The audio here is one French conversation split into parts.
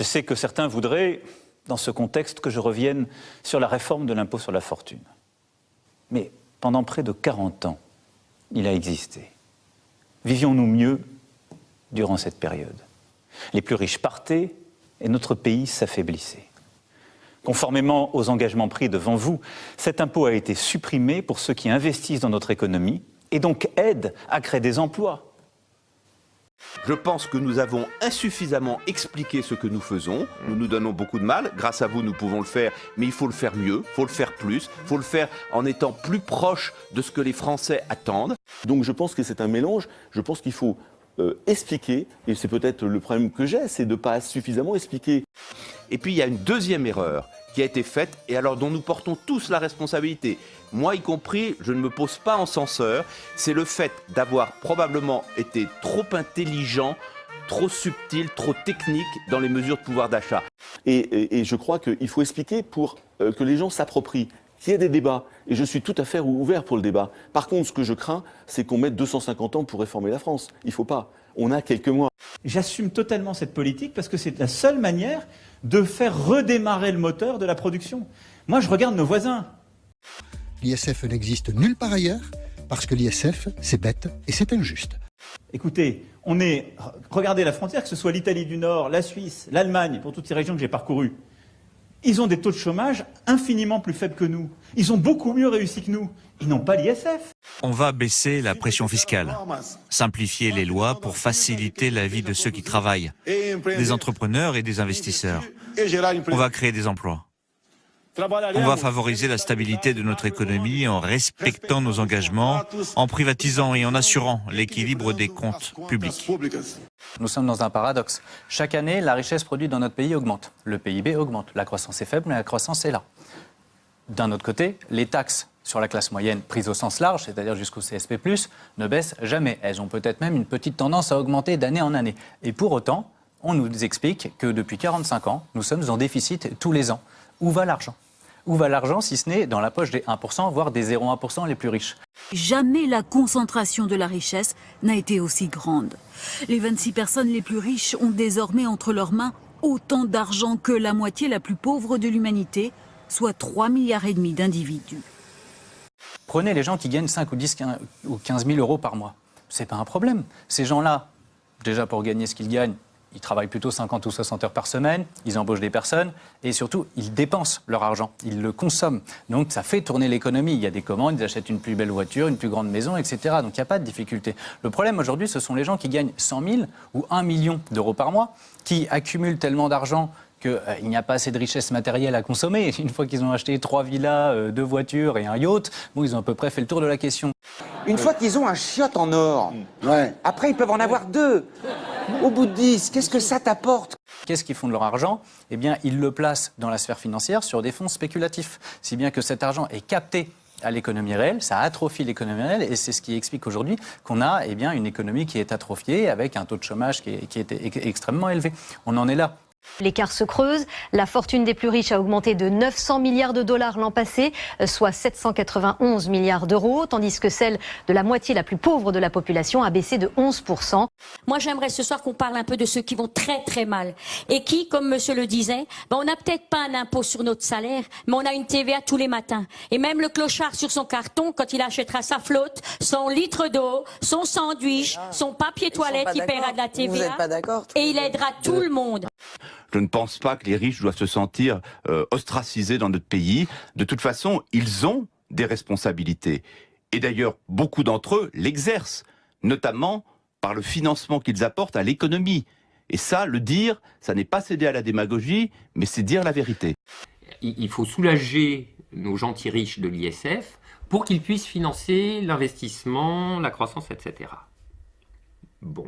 Je sais que certains voudraient, dans ce contexte, que je revienne sur la réforme de l'impôt sur la fortune. Mais pendant près de 40 ans, il a existé. Vivions-nous mieux durant cette période? Les plus riches partaient et notre pays s'affaiblissait. Conformément aux engagements pris devant vous, cet impôt a été supprimé pour ceux qui investissent dans notre économie et donc aident à créer des emplois. Je pense que nous avons insuffisamment expliqué ce que nous faisons. Nous nous donnons beaucoup de mal. Grâce à vous, nous pouvons le faire, mais il faut le faire mieux, il faut le faire plus, il faut le faire en étant plus proche de ce que les Français attendent. Donc je pense que c'est un mélange. Je pense qu'il faut expliquer, et c'est peut-être le problème que j'ai, c'est de ne pas suffisamment expliquer. Et puis il y a une deuxième erreur qui a été faite, et alors dont nous portons tous la responsabilité. Moi y compris, je ne me pose pas en censeur, c'est le fait d'avoir probablement été trop intelligent, trop subtil, trop technique dans les mesures de pouvoir d'achat. Et je crois qu'il faut expliquer pour que les gens s'approprient, qu'il y ait des débats. Et je suis tout à fait ouvert pour le débat. Par contre, ce que je crains, c'est qu'on mette 250 ans pour réformer la France. Il ne faut pas. On a quelques mois. J'assume totalement cette politique parce que c'est la seule manière de faire redémarrer le moteur de la production. Moi, je regarde nos voisins. L'ISF n'existe nulle part ailleurs parce que l'ISF, c'est bête et c'est injuste. Écoutez, regardez la frontière, que ce soit l'Italie du Nord, la Suisse, l'Allemagne, pour toutes ces régions que j'ai parcourues. Ils ont des taux de chômage infiniment plus faibles que nous. Ils ont beaucoup mieux réussi que nous. Ils n'ont pas l'ISF. On va baisser la pression fiscale, simplifier les lois pour faciliter la vie de ceux qui travaillent, des entrepreneurs et des investisseurs. On va créer des emplois. On va favoriser la stabilité de notre économie en respectant nos engagements, en privatisant et en assurant l'équilibre des comptes publics. Nous sommes dans un paradoxe. Chaque année, la richesse produite dans notre pays augmente. Le PIB augmente. La croissance est faible, mais la croissance est là. D'un autre côté, les taxes sur la classe moyenne prises au sens large, c'est-à-dire jusqu'au CSP+, ne baissent jamais. Elles ont peut-être même une petite tendance à augmenter d'année en année. Et pour autant, on nous explique que depuis 45 ans, nous sommes en déficit tous les ans. Où va l'argent ? Où va l'argent si ce n'est dans la poche des 1%, voire des 0,1% les plus riches? Jamais la concentration de la richesse n'a été aussi grande. Les 26 personnes les plus riches ont désormais entre leurs mains autant d'argent que la moitié la plus pauvre de l'humanité, soit 3,5 milliards d'individus. Prenez les gens qui gagnent 5 ou 10 ou 15 000 euros par mois. C'est pas un problème. Ces gens-là, déjà pour gagner ce qu'ils gagnent, ils travaillent plutôt 50 ou 60 heures par semaine, ils embauchent des personnes et surtout, ils dépensent leur argent, ils le consomment. Donc ça fait tourner l'économie. Il y a des commandes, ils achètent une plus belle voiture, une plus grande maison, etc. Donc il n'y a pas de difficulté. Le problème aujourd'hui, ce sont les gens qui gagnent 100 000 ou 1 million d'euros par mois, qui accumulent tellement d'argent qu'il n'y a pas assez de richesse matérielle à consommer. Une fois qu'ils ont acheté 3 villas, 2 voitures et un yacht, bon, ils ont à peu près fait le tour de la question. Une fois qu'ils ont un chiotte en or, après ils peuvent en avoir 2. Au bout de 10, qu'est-ce que ça t'apporte? Qu'est-ce qu'ils font de leur argent? Eh bien, ils le placent dans la sphère financière sur des fonds spéculatifs. Si bien que cet argent est capté à l'économie réelle, ça atrophie l'économie réelle et c'est ce qui explique aujourd'hui qu'on a une économie qui est atrophiée avec un taux de chômage qui est extrêmement élevé. On en est là. L'écart se creuse. La fortune des plus riches a augmenté de 900 milliards de dollars l'an passé, soit 791 milliards d'euros, tandis que celle de la moitié la plus pauvre de la population a baissé de 11%. Moi, j'aimerais ce soir qu'on parle un peu de ceux qui vont très très mal et qui, comme monsieur le disait, on n'a peut-être pas un impôt sur notre salaire, mais on a une TVA tous les matins. Et même le clochard sur son carton, quand il achètera sa flotte, son litre d'eau, son sandwich, son papier toilette, il paiera de la TVA. Vous n'êtes pas d'accord? Et il aidera tout le monde. Je ne pense pas que les riches doivent se sentir ostracisés dans notre pays. De toute façon, ils ont des responsabilités. Et d'ailleurs, beaucoup d'entre eux l'exercent, notamment par le financement qu'ils apportent à l'économie. Et ça, le dire, ça n'est pas céder à la démagogie, mais c'est dire la vérité. Il faut soulager nos gentils riches de l'ISF pour qu'ils puissent financer l'investissement, la croissance, etc. Bon.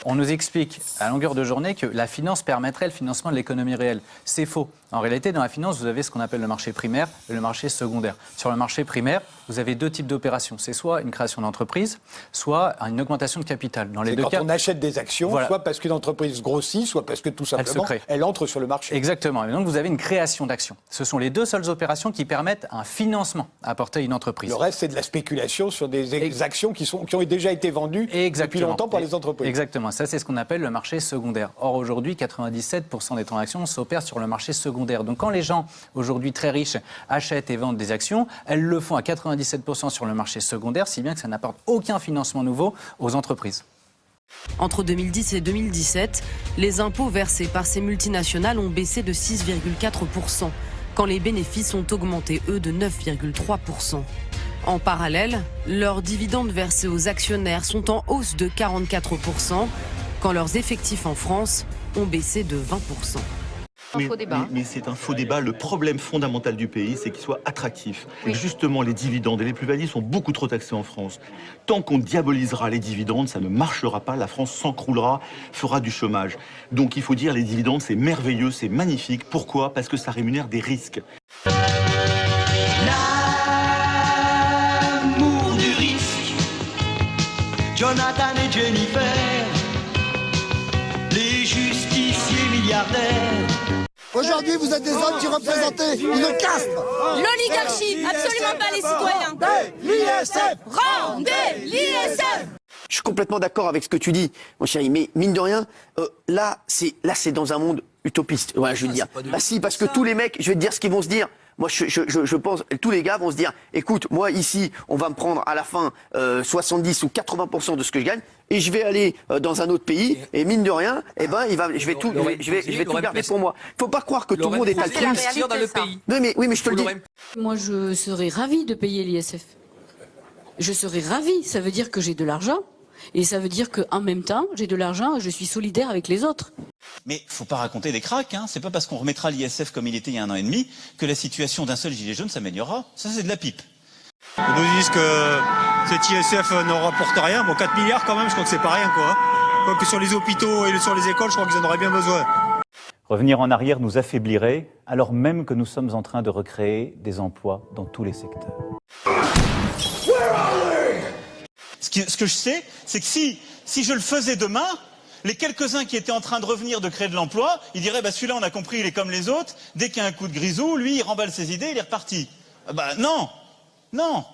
On nous explique à longueur de journée que la finance permettrait le financement de l'économie réelle. C'est faux. En réalité, dans la finance, vous avez ce qu'on appelle le marché primaire et le marché secondaire. Sur le marché primaire, vous avez 2 types d'opérations. C'est soit une création d'entreprise, soit une augmentation de capital. Dans les deux cas, on achète des actions, voilà, soit parce qu'une entreprise grossit, soit parce que tout simplement elle entre sur le marché. Exactement. Et donc vous avez une création d'actions. Ce sont les 2 seules opérations qui permettent un financement apporté à une entreprise. Le reste, c'est de la spéculation sur des actions qui ont déjà été vendues depuis longtemps par les entreprises. Exactement. Exactement, ça c'est ce qu'on appelle le marché secondaire. Or aujourd'hui, 97% des transactions s'opèrent sur le marché secondaire. Donc quand les gens aujourd'hui très riches achètent et vendent des actions, elles le font à 97% sur le marché secondaire, si bien que ça n'apporte aucun financement nouveau aux entreprises. Entre 2010 et 2017, les impôts versés par ces multinationales ont baissé de 6,4%, quand les bénéfices ont augmenté, eux, de 9,3%. En parallèle, leurs dividendes versés aux actionnaires sont en hausse de 44%, quand leurs effectifs en France ont baissé de 20%. Mais c'est un faux débat. Le problème fondamental du pays, c'est qu'il soit attractif. Oui. Et justement, les dividendes et les plus-values sont beaucoup trop taxés en France. Tant qu'on diabolisera les dividendes, ça ne marchera pas. La France s'encroulera, fera du chômage. Donc il faut dire, les dividendes, c'est merveilleux, c'est magnifique. Pourquoi? Parce que ça rémunère des risques. L'amour du risque. Jonathan et Jennifer, les justiciers milliardaires. Aujourd'hui, vous êtes des hommes qui représentaient une caste. L'oligarchie, absolument pas les citoyens. L'ISF. Rendez l'ISF. Je suis complètement d'accord avec ce que tu dis, mon chéri, mais mine de rien, là, c'est dans un monde utopiste. Ouais, je veux dire. Bah si, parce que tous les mecs, je vais te dire ce qu'ils vont se dire. Moi, je pense, tous les gars vont se dire, écoute, moi ici, on va me prendre à la fin 70 ou 80% de ce que je gagne, et je vais aller dans un autre pays, et mine de rien, eh ben, je vais tout garder pour moi. Faut pas croire que tout le monde est altruiste. Oui, mais je te le dis. Moi, je serais ravie de payer l'ISF. Je serais ravie. Ça veut dire que j'ai de l'argent. Et ça veut dire qu'en même temps, j'ai de l'argent et je suis solidaire avec les autres. Mais faut pas raconter des cracks, hein. C'est pas parce qu'on remettra l'ISF comme il était il y a 1 an et demi que la situation d'un seul gilet jaune s'améliorera. Ça, c'est de la pipe. Ils nous disent que cet ISF ne rapporte rien. Bon, 4 milliards quand même, je crois que c'est pas rien, quoi. Quoique sur les hôpitaux et sur les écoles, je crois qu'ils en auraient bien besoin. Revenir en arrière nous affaiblirait, alors même que nous sommes en train de recréer des emplois dans tous les secteurs. Ce que je sais, c'est que si je le faisais demain, les quelques-uns qui étaient en train de revenir de créer de l'emploi, ils diraient bah, celui-là on a compris, il est comme les autres, dès qu'il y a un coup de grisou, lui il remballe ses idées, il est reparti. Bah non, non.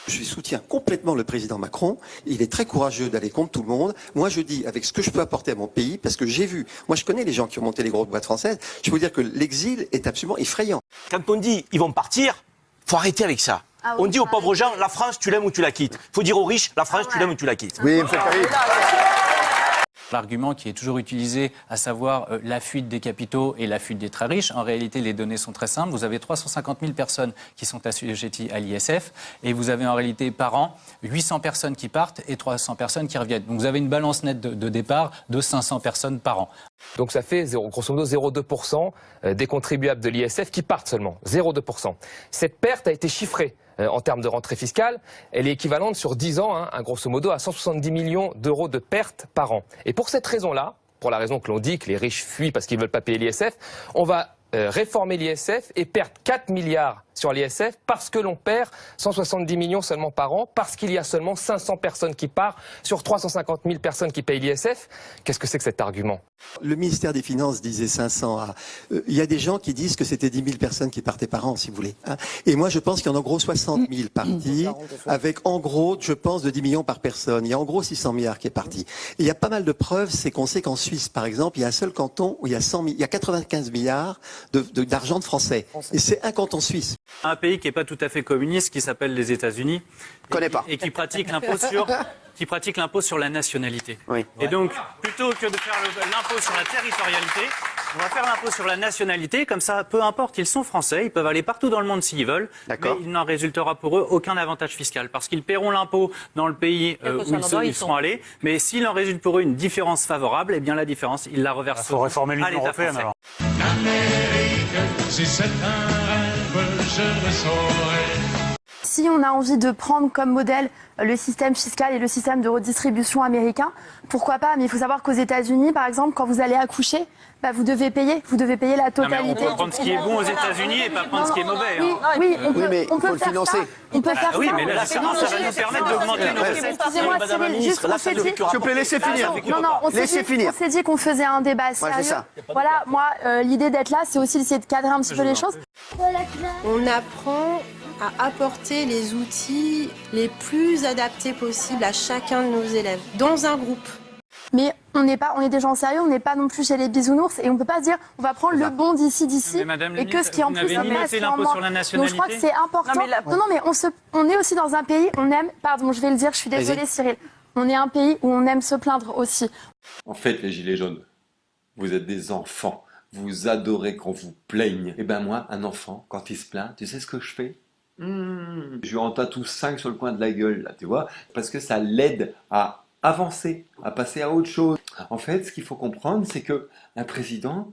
Je soutiens complètement le président Macron, il est très courageux d'aller contre tout le monde. Moi je dis avec ce que je peux apporter à mon pays, parce que j'ai vu, moi je connais les gens qui ont monté les grosses boîtes françaises, je peux vous dire que l'exil est absolument effrayant. Quand on dit ils vont partir, faut arrêter avec ça. Ah oui, on dit aux pauvres gens, la France, tu l'aimes ou tu la quittes. Il faut dire aux riches, la France, tu l'aimes ou tu la quittes. Oui, monsieur Carré. L'argument qui est toujours utilisé, à savoir la fuite des capitaux et la fuite des très riches, en réalité, les données sont très simples. Vous avez 350 000 personnes qui sont assujetties à l'ISF et vous avez en réalité par an 800 personnes qui partent et 300 personnes qui reviennent. Donc vous avez une balance nette de départ de 500 personnes par an. Donc ça fait grosso modo 0,2% des contribuables de l'ISF qui partent seulement. 0,2%. Cette perte a été chiffrée en termes de rentrée fiscale. Elle est équivalente sur 10 ans, grosso modo, à 170 millions d'euros de pertes par an. Et pour cette raison-là, pour la raison que l'on dit que les riches fuient parce qu'ils ne veulent pas payer l'ISF, on va réformer l'ISF et perdre 4 milliards sur l'ISF parce que l'on perd 170 millions seulement par an, parce qu'il y a seulement 500 personnes qui partent sur 350 000 personnes qui payent l'ISF. Qu'est-ce que c'est que cet argument? Le ministère des Finances disait 500. Il y a des gens qui disent que c'était 10 000 personnes qui partaient par an, si vous voulez. Et moi, je pense qu'il y en a en gros 60 000 partis, avec en gros, je pense, de 10 millions par personne. Il y a en gros 600 milliards qui est parti. Et il y a pas mal de preuves, c'est qu'on sait qu'en Suisse, par exemple, il y a un seul canton où il y a 95 milliards d'argent de Français. Et c'est un canton suisse. Un pays qui n'est pas tout à fait communiste, qui s'appelle les États-Unis, et qui pratique l'impôt sur la nationalité. Oui. Et donc, plutôt que de faire l'impôt sur la territorialité, on va faire l'impôt sur la nationalité, comme ça, peu importe, ils sont français, ils peuvent aller partout dans le monde s'ils veulent, mais il n'en résultera pour eux aucun avantage fiscal, parce qu'ils paieront l'impôt dans le pays où ils seront allés, mais s'il en résulte pour eux une différence favorable, eh bien la différence, ils la reverseront. Il faut réformer l'Union européenne alors. Si c'est un rêve, je le saurai. Si on a envie de prendre comme modèle le système fiscal et le système de redistribution américain, pourquoi pas? Mais il faut savoir qu'aux États-Unis, par exemple, quand vous allez accoucher, vous devez payer la totalité. On peut prendre ce qui est bon aux États-Unis et pas prendre ce qui est mauvais. Oui, mais il faut le financer. On peut faire ça. Oui, mais la finance, ça va nous permettre d'augmenter nos recettes. Excusez-moi, Cyril, juste on s'est dit... S'il vous plaît, laissez finir. Non, on s'est dit qu'on faisait un débat sérieux. Voilà, moi, l'idée d'être là, c'est aussi d'essayer de cadrer un petit peu les choses. On apprend à apporter les outils les plus adaptés possibles à chacun de nos élèves, dans un groupe. Mais on est des gens sérieux, on n'est pas non plus chez les bisounours et on ne peut pas se dire on va prendre le bon d'ici et que ce qui en plus est l'impôt sur la nationalité. Donc je crois que c'est important. Non, mais on est aussi dans un pays, on aime, pardon, je vais le dire, je suis désolée Cyril, on est un pays où on aime se plaindre aussi. En fait, les gilets jaunes, vous êtes des enfants. Vous adorez qu'on vous plaigne. Eh ben moi, un enfant, quand il se plaint, tu sais ce que je fais? Je lui en tatoue 5 sur le coin de la gueule, là, tu vois, parce que ça l'aide à avancer, à passer à autre chose. En fait, ce qu'il faut comprendre, c'est que un président,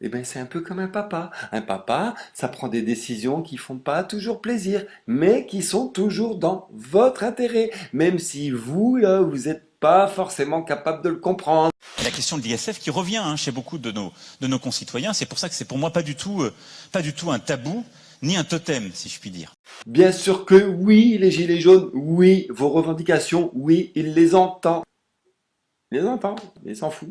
eh ben, c'est un peu comme un papa. Un papa, ça prend des décisions qui font pas toujours plaisir, mais qui sont toujours dans votre intérêt, même si vous, là, vous êtes pas forcément capable de le comprendre. La question de l'ISF qui revient chez beaucoup de nos concitoyens, c'est pour ça que c'est pour moi pas du tout un tabou, ni un totem, si je puis dire. Bien sûr que oui, les gilets jaunes, oui, vos revendications, oui, il les entend. Il les entend, mais il s'en fout.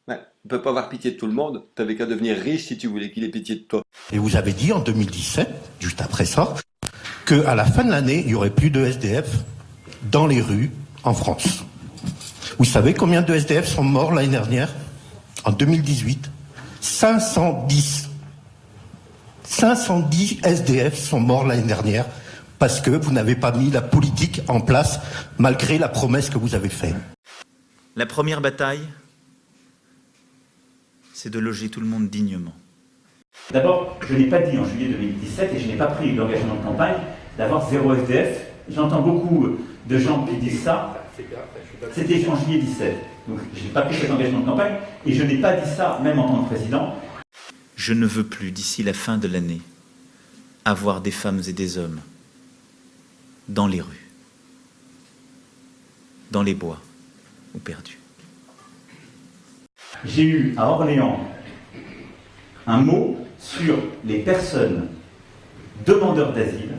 Ouais, on peut pas avoir pitié de tout le monde, t'avais qu'à devenir riche si tu voulais qu'il ait pitié de toi. Et vous avez dit en 2017, juste après ça, qu'à la fin de l'année, il n'y aurait plus de SDF dans les rues en France. Vous savez combien de SDF sont morts l'année dernière? En 2018, 510. 510 SDF sont morts l'année dernière parce que vous n'avez pas mis la politique en place malgré la promesse que vous avez faite. La première bataille, c'est de loger tout le monde dignement. D'abord, je n'ai pas dit en juillet 2017 et je n'ai pas pris l'engagement de campagne d'avoir 0 SDF. J'entends beaucoup de gens qui disent ça. C'était en juillet 2017. Donc je n'ai pas pris cet engagement de campagne et je n'ai pas dit ça même en tant que président. Je ne veux plus, d'ici la fin de l'année, avoir des femmes et des hommes dans les rues, dans les bois ou perdus. J'ai eu à Orléans un mot sur les personnes demandeurs d'asile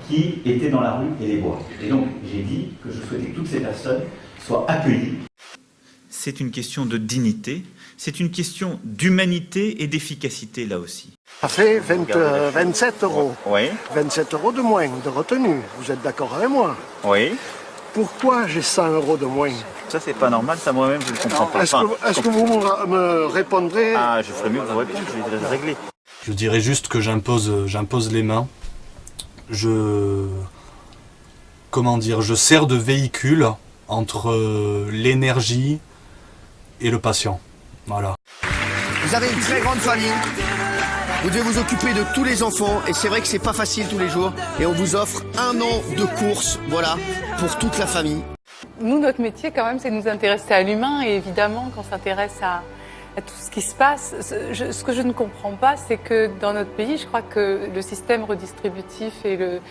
qui étaient dans la rue et les bois. Et donc j'ai dit que je souhaitais que toutes ces personnes soient accueillies. C'est une question de dignité, c'est une question d'humanité et d'efficacité là aussi. Ça fait 27 euros. Oui. 27 euros de moins de retenue. Vous êtes d'accord avec moi? Oui. Pourquoi j'ai 100 euros de moins? Ça, c'est pas normal, ça moi-même je ne comprends pas. Est-ce que vous me répondrez? Ah, je ferais mieux que vous répondre, je vais le régler. Je dirais juste que j'impose les mains. Comment dire, je sers de véhicule entre l'énergie et le patient. Voilà. Vous avez une très grande famille. Vous devez vous occuper de tous les enfants et c'est vrai que c'est pas facile tous les jours. Et on vous offre 1 an de course, voilà, pour toute la famille. Nous, notre métier quand même, c'est de nous intéresser à l'humain et évidemment qu'on s'intéresse à tout ce qui se passe. Ce que je ne comprends pas, c'est que dans notre pays, je crois que le système redistributif est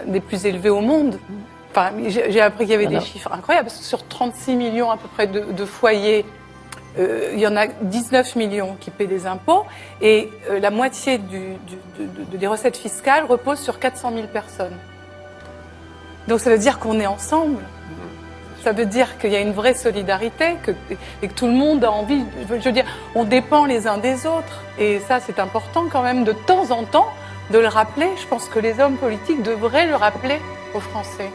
des plus élevés au monde. Enfin, j'ai appris qu'il y avait des chiffres incroyables. Sur 36 millions à peu près de foyers, il y en a 19 millions qui paient des impôts et la moitié des recettes fiscales repose sur 400 000 personnes. Donc ça veut dire qu'on est ensemble. Ça veut dire qu'il y a une vraie solidarité et que tout le monde a envie. Je veux dire, on dépend les uns des autres. Et ça, c'est important quand même de temps en temps de le rappeler. Je pense que les hommes politiques devraient le rappeler aux Français.